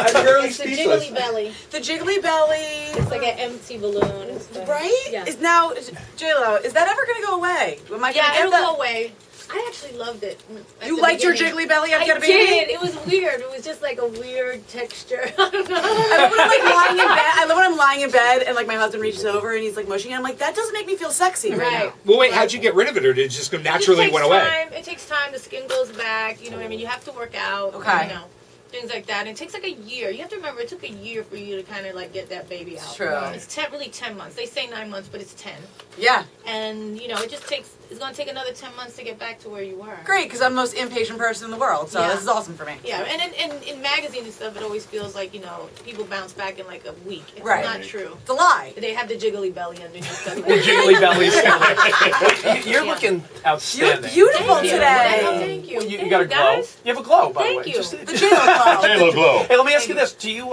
It's the jiggly belly. The jiggly belly. It's like an empty balloon. Right? Yeah. Is now, J-Lo, is that ever going to go away? Am I going to get it'll that? go away. I actually loved it. You liked your jiggly belly after you had a baby? I did. It was weird. It was just like a weird texture. I don't know. I love when I'm like lying in bed. I love when I'm lying in bed and like my husband reaches over and he's like mushing it. I'm like, that doesn't make me feel sexy right now. Well, wait, how'd you get rid of it, or did it just go naturally went away? It takes time. The skin goes back. You know what I mean? You have to work out. Okay. You know, things like that. And it takes like a year. You have to remember, it took a year for you to kind of like get that baby out. It's true. It's really 10 months. They say 9 months, but it's 10. Yeah. And you know, it just takes. It's going to take another 10 months to get back to where you were. Great, because I'm the most impatient person in the world, so this is awesome for me. Yeah, and in magazines and stuff, it always feels like, you know, people bounce back in like a week. It's not true. It's a lie. They have the jiggly belly underneath them. The jiggly bellies. You're looking outstanding. You're beautiful today. Thank you. You got a glow. You have a glow, by the way. Thank you. The J-Lo glow. J-Lo glow. Hey, let me ask you this. Do you,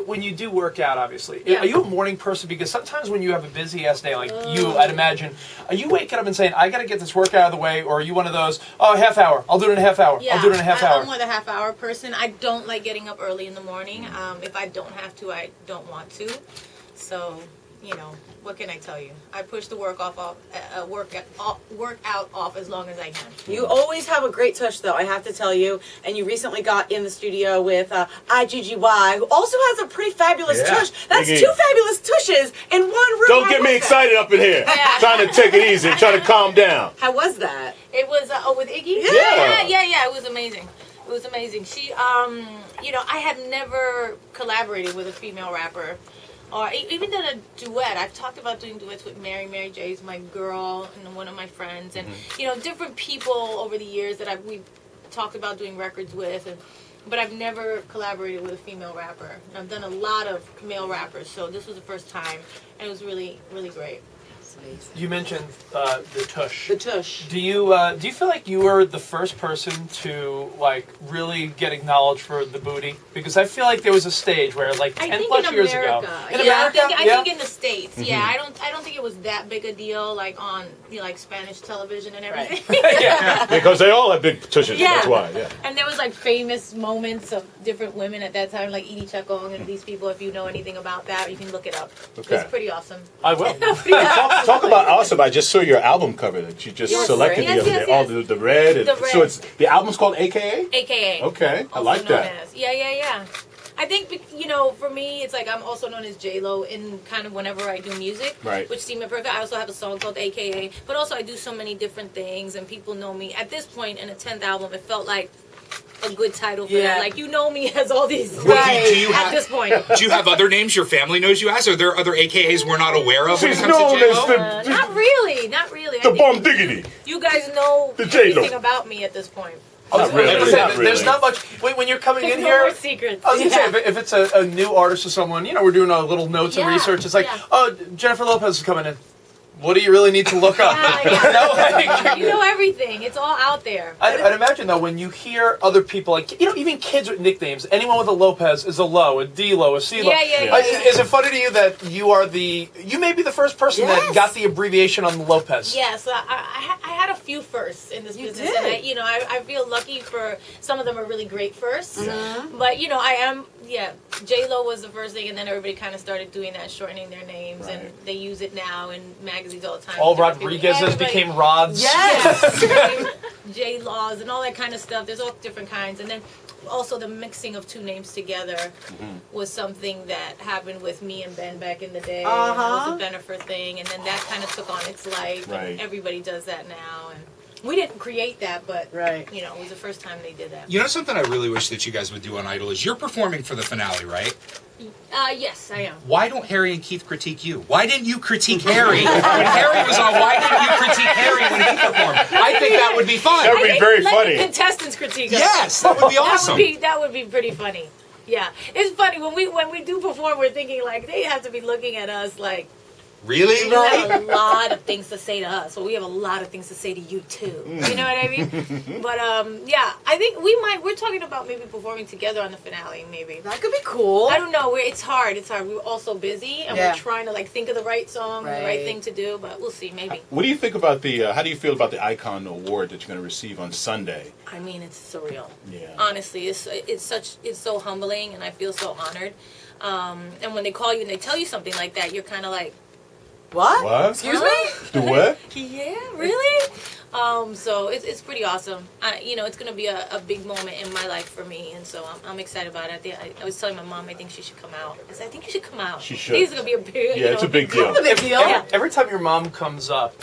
when you do work out, obviously, are you a morning person? Because sometimes when you have a busy-ass day, like you, I'd imagine, are you waking up and saying, I got to get this workout out of the way, or are you one of those, oh, half hour, I'll do it in a half hour, Yeah, I'll do it in a half hour? I'm more the half hour person. I don't like getting up early in the morning. If I don't have to, I don't want to. So, you know, what can I tell you? I push the workout off as long as I can. You always have a great touch, though, I have to tell you. And you recently got in the studio with IGGY, who also has a pretty fabulous tush. That's two fabulous tushes in one room. Don't get me excited up in here. Trying to take it easy, trying to calm down. How was that? It was, with Iggy? Yeah, it was amazing. It was amazing. She, you know, I had never collaborated with a female rapper. Or even done a duet. I've talked about doing duets with Mary J. is my girl and one of my friends, and you know, different people over the years that we've talked about doing records with, but I've never collaborated with a female rapper. I've done a lot of male rappers, so this was the first time, and it was really, really great. You mentioned the tush. The tush. Do you feel like you were the first person to like really get acknowledged for the booty? Because I feel like there was a stage where like 10 plus years ago. In America? I think in the States. Yeah, I don't think it was that big a deal like on like Spanish television and everything. Because they all have big tushes. That's why. Yeah. And there was like famous moments of different women at that time, like Edie Chacon and these people. If you know anything about that, you can look it up. Okay. It's pretty awesome. I will. Talk about awesome. I just saw your album cover that you just selected the other day. All the red. And, so it's the album's called AKA? AKA. Okay. I like that. Yeah. I think, you know, for me, it's like I'm also known as J-Lo in kind of whenever I do music, which seemed perfect. I also have a song called AKA, but also I do so many different things, and people know me. At this point in the 10th album, it felt like a good title for that. Like, you know me as all these at this point. Do you have other names your family knows you as? Are there other AKAs we're not aware of when it comes to J-Lo? Not really. The Bomb Diggity. You guys know everything about me at this point. Not really. There's not much. When you're coming in no here, more secrets. I was gonna say if it's a new artist or someone, you know, we're doing a little notes and research. It's like, oh, Jennifer Lopez is coming in. What do you really need to look up? You know everything. It's all out there. I'd imagine, though, when you hear other people, like, you know, even kids with nicknames, anyone with a Lopez is a Lo, a D-Lo, a C-Lo. Is it funny to you that you may be the first person that got the abbreviation on the Lopez? Yes, I had a few firsts in this business. And I feel lucky for some of them are really great firsts. But, you know, J-Lo was the first thing, and then everybody kind of started doing that, shortening their names, and they use it now in magazines all the time. All Rodriguez's became Rods. Yes! J-Laws and all that kind of stuff. There's all different kinds. And then also the mixing of two names together was something that happened with me and Ben back in the day. It was a Bennifer thing, and then that kind of took on its life. And everybody does that now. And we didn't create that, but you know, it was the first time they did that. You know something I really wish that you guys would do on Idol is you're performing for the finale, right? Yes, I am. Why don't Harry and Keith critique you? Why didn't you critique Harry? When Harry was on, why didn't you critique Harry when he performed? I think that would be fun. That would be very funny. The contestants critique us. Yes, that would be awesome. That would be pretty funny. Yeah, it's funny when we do perform. We're thinking like they have to be looking at us like, Really? You have a lot of things to say to us, so we have a lot of things to say to you too. You know what I mean? But yeah, I think we're talking about maybe performing together on the finale, maybe. That could be cool. I don't know. It's hard. We're all so busy, and we're trying to like think of the right song, the right thing to do. But we'll see, maybe. What do you think about how do you feel about the Icon Award that you're going to receive on Sunday? I mean, it's surreal. Yeah. Honestly, it's so humbling, and I feel so honored. And when they call you and they tell you something like that, you're kind of like, What? Excuse me? The what? yeah, really? So it's pretty awesome. It's going to be a big moment in my life for me, and so I'm excited about it. I was telling my mom I think she should come out. I said, I think you should come out. She should. I think it's going to be a big, Yeah, it's a big deal. It's a big deal. Every time your mom comes up,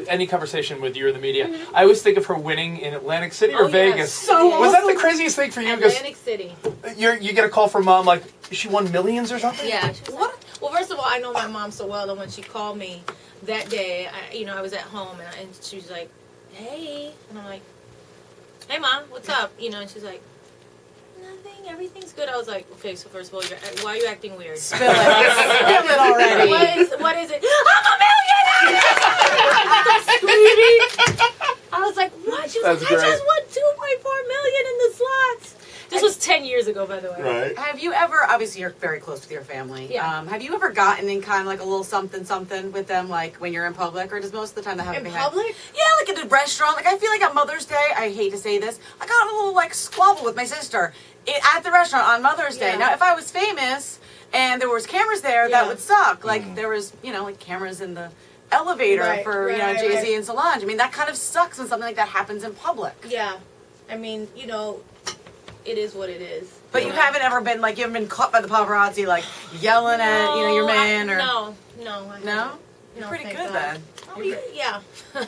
any conversation with you or the media, I always think of her winning in Atlantic City or Vegas. So was that the craziest thing for you? Atlantic City. You get a call from mom like she won millions or something? Yeah. She was like, well, first of all, I know my mom so well that when she called me that day, I was at home and she was like, hey, and I'm like, hey mom, what's up? And she's like, nothing, everything's good. I was like, okay, so first of all, why are you acting weird? Spill it. Spill it already. What is it? I'm a millionaire! I started screaming. I was like, what? She was like, I just won $2.4 million in the slots. This was 10 years ago, by the way. Right. Have you ever, obviously you're very close with your family. Yeah. Have you ever gotten in kind of like a little something with them, like when you're in public, or does most of the time that happen In behind? public? Yeah, like at a restaurant. Like I feel like at Mother's Day, I hate to say this, I got in a little like squabble with my sister at the restaurant on Mother's Day. Yeah. Now, if I was famous and there was cameras there, that would suck. Like there was, like cameras in the elevator for Jay-Z and Solange. I mean, that kind of sucks when something like that happens in public. Yeah. I mean, it is what it is. But you haven't ever been like, you haven't been caught by the paparazzi like yelling at your man or no. No? You're No, pretty thank good God. then. Oh, yeah. I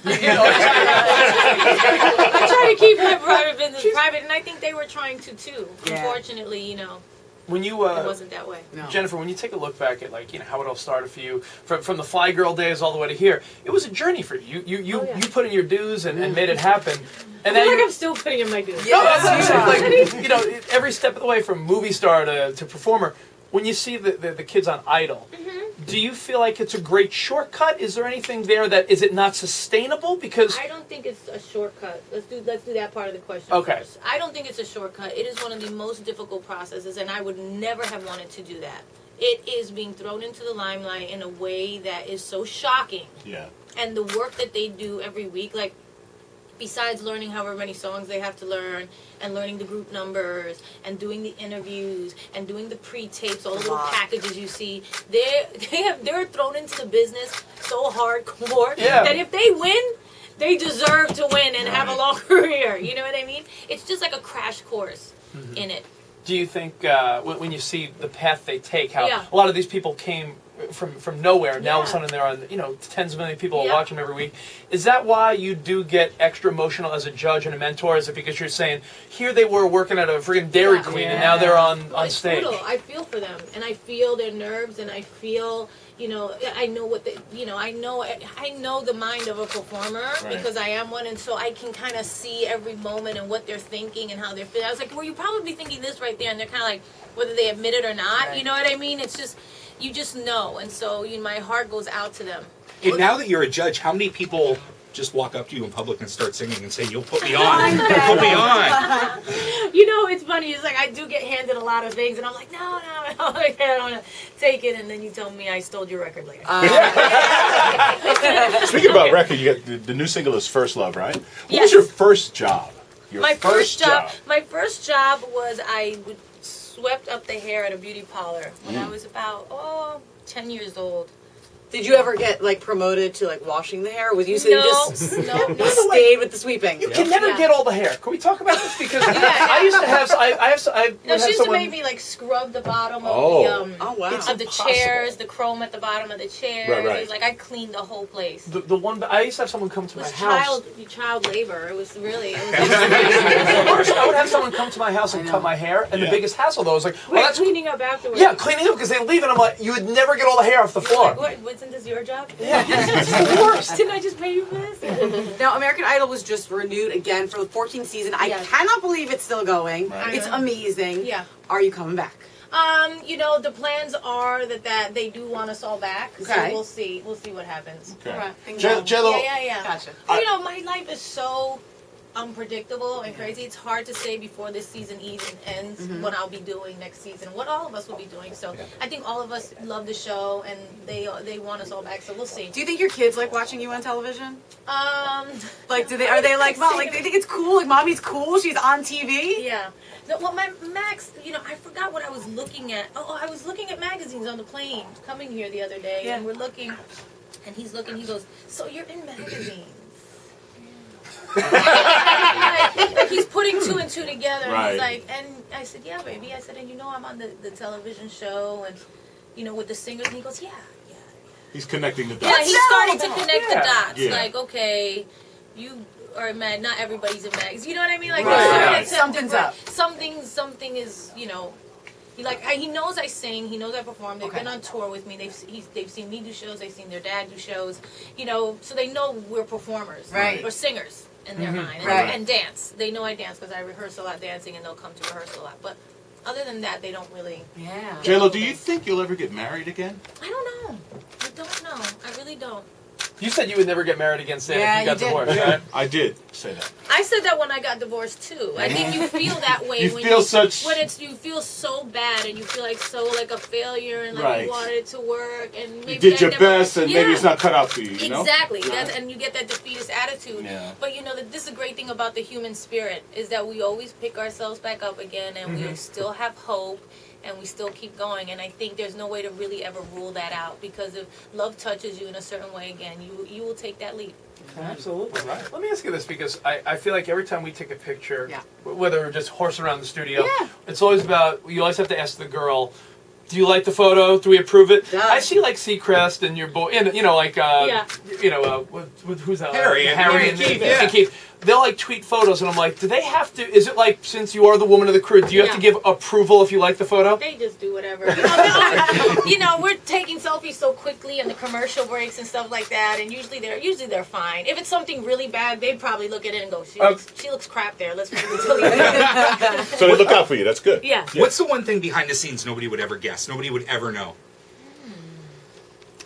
try to keep my private business private, and I think they were trying to too. Yeah. Unfortunately, When you it wasn't that way. No. Jennifer, when you take a look back at how it all started for you, from the Fly Girl days all the way to here, it was a journey for you. You put in your dues and made it happen. And I feel then like I'm still putting in my dues. No, that's what I'm saying. Like, every step of the way from movie star to performer. When you see the kids on Idol, do you feel like it's a great shortcut? Is there anything there is it not sustainable? Because I don't think it's a shortcut. Let's do that part of the question first. I don't think it's a shortcut. It is one of the most difficult processes, and I would never have wanted to do that. It is being thrown into the limelight in a way that is so shocking. Yeah. And the work that they do every week, like, besides learning however many songs they have to learn and learning the group numbers and doing the interviews and doing the pre-tapes, all the little packages you see, they're thrown into the business so hardcore that if they win, they deserve to win and have a long career. You know what I mean? It's just like a crash course in it. do you think when you see the path they take, how Yeah. a lot of these people came from nowhere, now all of a sudden they're on, tens of millions of people watch them every week. Is that why you do get extra emotional as a judge and a mentor? Is it because you're saying, here they were working at a friggin' Dairy Queen and now they're on stage? Brutal. I feel for them, and I feel their nerves, and I feel, I know what they, I know the mind of a performer because I am one, and so I can kind of see every moment and what they're thinking and how they're feeling. I was like, well, you're probably thinking this right there, and they're kind of like, whether they admit it or not, you know what I mean? It's just, you just know, and so my heart goes out to them. And now that you're a judge, how many people just walk up to you in public and start singing and say, "You'll put me on, you'll put me on"? It's funny. It's like I do get handed a lot of things, and I'm like, no, I don't want to take it. And then you tell me I stole your record later. Speaking about record, you got the new single is "First Love," right? What was Yes. your first job? My first job was I swept up the hair at a beauty parlor when I was about 10 years old. Did you ever get promoted to washing the hair? Was you sitting No. stayed with the sweeping? You can never get all the hair. Can we talk about this? Because I used to have. I No, would she have used to someone. make me scrub the bottom of wow. of the chairs, the chrome at the bottom of the chairs. Right. It was like I cleaned the whole place. The one I used to have someone come to It my was house. child labor. It was really. I would have someone come to my house and cut my hair, and the biggest hassle though was like, well, that's cleaning up afterwards. yeah, cleaning up because they leave, and I'm like, you would never get all the hair off the floor. What? Wasn't this your job? Yeah, it's the worst. Didn't I just pay you for this? Now, American Idol was just renewed again for the 14th season. I Yes. cannot believe it's still going. Right. It's amazing. Yeah. Are you coming back? You know, the plans are that they do want us all back. So Okay. we'll see. We'll see what happens. Okay. Right. J-Lo, Yeah. Gotcha. You know, my life is so unpredictable and crazy. It's hard to say before this season even ends what I'll be doing next season, what all of us will be doing. So I think all of us love the show and they want us all back. So we'll see. Do you think your kids like watching you on television? Like, I are they like, Mom, like, they think it's cool? Like, Mommy's cool? She's on TV? Yeah. No, well, my Max, you know, I forgot what I was looking at. Oh, I was looking at magazines on the plane coming here the other day, and we're looking, and he's looking. He goes, "So you're in magazines?" like he's putting two and two together. And Right. he's like, and I said, "Yeah, baby." I said, "And you know, I'm on the television show, and you know, with the singers." And he goes, "Yeah." he's connecting the Yeah, dots. he's starting to connect the Yeah. dots. Yeah. Like, okay, you are mad. Not everybody's in mags. You know what I mean? Like, Right. there's certain Right. Something's up. Something is, you know. He knows I sing. He knows I perform. They've been on tour with me. They've seen me do shows. They've seen their dad do shows. You know, so they know we're performers, Right. or singers in their mind, Right. and dance. They know I dance because I rehearse a lot dancing, and they'll come to rehearsal a lot. But other than that, they don't really. Yeah. J-Lo, do you think you'll ever get married again? I don't know. I don't know. I really don't. You said you would never get married again, Sam, Yeah, if you got you did. divorced, right? I did say that. I said that when I got divorced too. I think you feel that way You when feel you feel so bad and you feel like so like a failure and like Right. you wanted it to work and maybe You did I your never- best and maybe Yeah. it's not cut out for you, you know? Exactly. Right. And you get that defeatist attitude. Yeah. But you know this is a great thing about the human spirit is that we always pick ourselves back up again and we still have hope. And we still keep going, and I think there's no way to really ever rule that out because if love touches you in a certain way again, you will take that leap. Absolutely. Let me ask you this, because I feel like every time we take a picture, Yeah. whether we're just horsing around the studio, Yeah. it's always about, you always have to ask the girl, do you like the photo? Do we approve it? Duh. I see like Seacrest and your boy, and you know, like, who's that? Harry and Keith, yeah. and Keith. They'll like tweet photos, and I'm like, do they have to? Is it like, since you are the woman of the crew, do you have to Yeah. give approval if you like the photo? They just do whatever. You know, we're taking selfies so quickly in the commercial breaks and stuff like that, and usually they're fine. If it's something really bad, they'd probably look at it and go, she looks crap there. Let's delete it. So they look out for you. That's good. Yeah. What's the one thing behind the scenes nobody would ever guess? Nobody would ever know.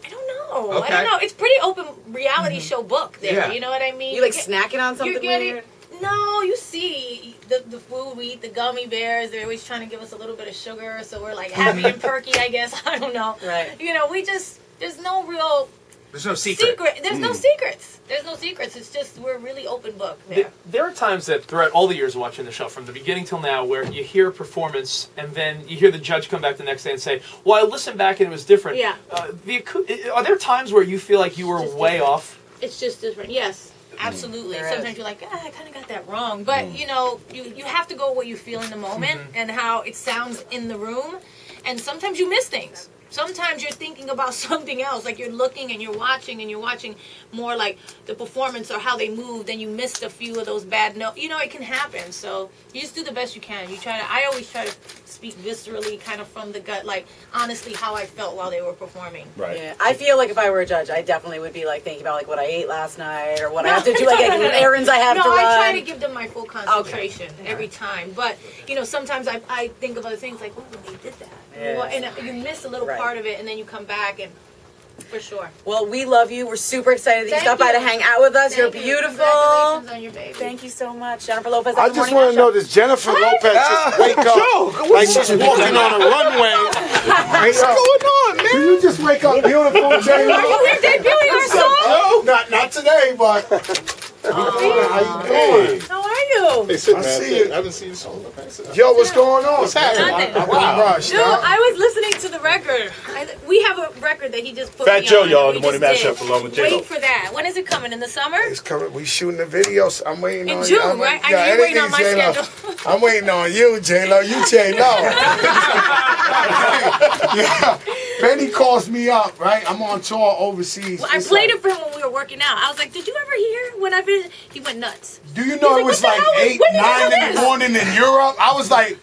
I don't know. Okay. I don't know. It's pretty open reality show book there. Yeah. You know what I mean? You like snacking on something You're getting, weird? no, you see the food we eat, the gummy bears. They're always trying to give us a little bit of sugar, so we're like happy and perky. I guess I don't know. Right. You know, there's no real There's no secret. There's no secrets. There's no secrets. It's just we're really open book there. There are times that throughout all the years of watching the show, from the beginning till now, where you hear a performance and then you hear the judge come back the next day and say, well, I listened back and it was different. Yeah. Are there times where you feel like you were Just way different. off? It's just different. Yes, absolutely. There Sometimes is. you're like, I kind of got that wrong. But, you know, you have to go what you feel in the moment and how it sounds in the room. And sometimes you miss things. Sometimes you're thinking about something else, like you're looking and you're watching more like the performance or how they moved, and you missed a few of those bad notes. You know, it can happen. So you just do the best you can. I always try to speak viscerally, kind of from the gut, like honestly how I felt while they were performing. Right. Yeah, I feel like if I were a judge, I definitely would be like thinking about like what I ate last night or what I have to do, like errands I have to run. No, I try to give them my full concentration every time. But you know, sometimes I think of other things like, oh, they did that, Yeah. and you miss a little part of it, and then you come back and. For sure. Well, we love you. We're super excited that you Thank stopped by you. to hang out with us. You're Thank you. beautiful. Congratulations on your baby. Thank you so much, Jennifer Lopez. I just want to know, does Jennifer Lopez just wake up like she's walking on a runway? What's going on, man? Do you just wake up beautiful, J-Lo? We're debuting our song. Not today, but. How you doing? How are you? Hey, sit, I man. see you. I haven't seen you so long. Yo, what's going on? What's happening? Nothing. I'm rushed, Dude, huh? I was listening to the record. We have a record that he just put Fat me Joe, on y'all, that the we morning just mashup did. along with J-Lo. Wait for that. When is it coming? In the summer? It's coming. We shooting the videos. I'm waiting In on June, you. I'm right? I know you're waiting on my J-Lo. schedule. I'm waiting on you, J-Lo. You J-Lo. Yeah. Benny calls me up, right? I'm on tour overseas. Well, I It's played like- it for him when we were working out. I was like, did you ever hear when I finished? He went nuts. Do you know He's it was like, like what the hell? 8, When did you 9 do in the this? morning in Europe? I was like,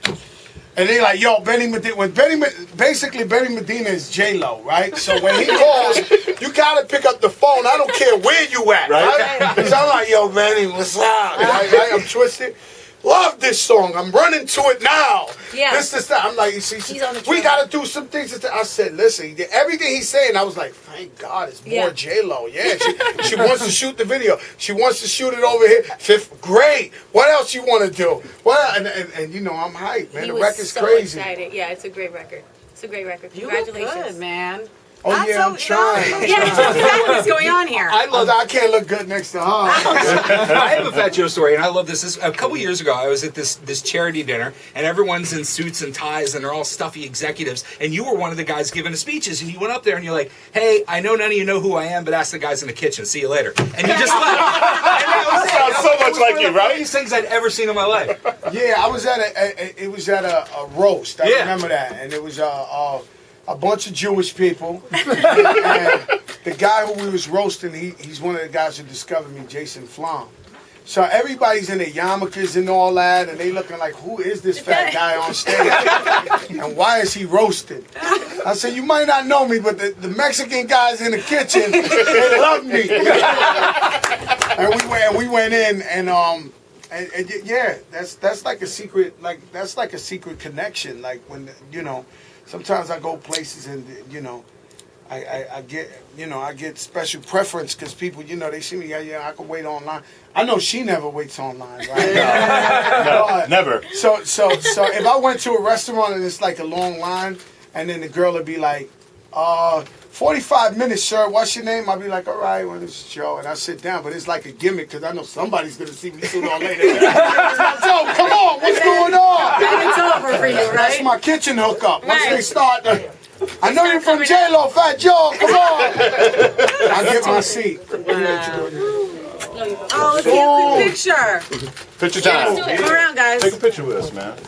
and they like, yo, Benny Medina, basically Benny Medina is J-Lo, right? So when he calls, you gotta pick up the phone. I don't care where you at, right? So I'm like, yo, Benny, what's up? I'm twisted. love this song. I'm running to it now. Yeah. This, that. I'm like, you see, He's on the we train. got to do some things. I said, listen, everything he's saying, I was like, thank God, it's more J-Lo. Yeah, she wants to shoot the video. She wants to shoot it over here. Fifth, great. What else you want to do? Well, and you know, I'm hyped, man. The record's so crazy. Excited. Yeah, it's a great record. It's a great record. You look Congratulations. good, man. Oh, yeah, I'm trying. Yeah, exactly what's going on here. I can't look good next to her. I have a Fat Joe story, and I love this. A couple years ago, I was at this charity dinner, and everyone's in suits and ties, and they're all stuffy executives. And you were one of the guys giving the speeches, and you went up there, and you're like, "Hey, I know none of you know who I am, but ask the guys in the kitchen. See you later." And you just left. And That sounds so much like you, right? These things I'd ever seen in my life. Yeah, I was at a roast. I remember that, and it was a bunch of Jewish people. And the guy who we was roasting, he's one of the guys who discovered me, Jason Flom. So everybody's in their yarmulkes and all that, and they looking like, who is this fat guy on stage? And why is he roasted? I said, you might not know me, but the Mexican guys in the kitchen, they love me. And we went in, and yeah, that's like a secret, that's like a secret connection. Like when, you know, sometimes I go places and, you know, I get special preference because people, you know, they see me, I can wait online. I know she never waits online, right? No, never. So if I went to a restaurant and it's like a long line, and then the girl would be like, 45 minutes, sir, what's your name? I'll be like, all right, well, this is Joe. And I sit down, but it's like a gimmick because I know somebody's going to see me sooner or later. Joe, come on, what's going on? It's over for you, right? That's my kitchen hookup. Once they start, I know you're from J-Lo, Fat Joe, come on. I get my seat. Oh, let's get a quick picture. Picture time. Let's do it. Come around, guys. Take a picture with us, man.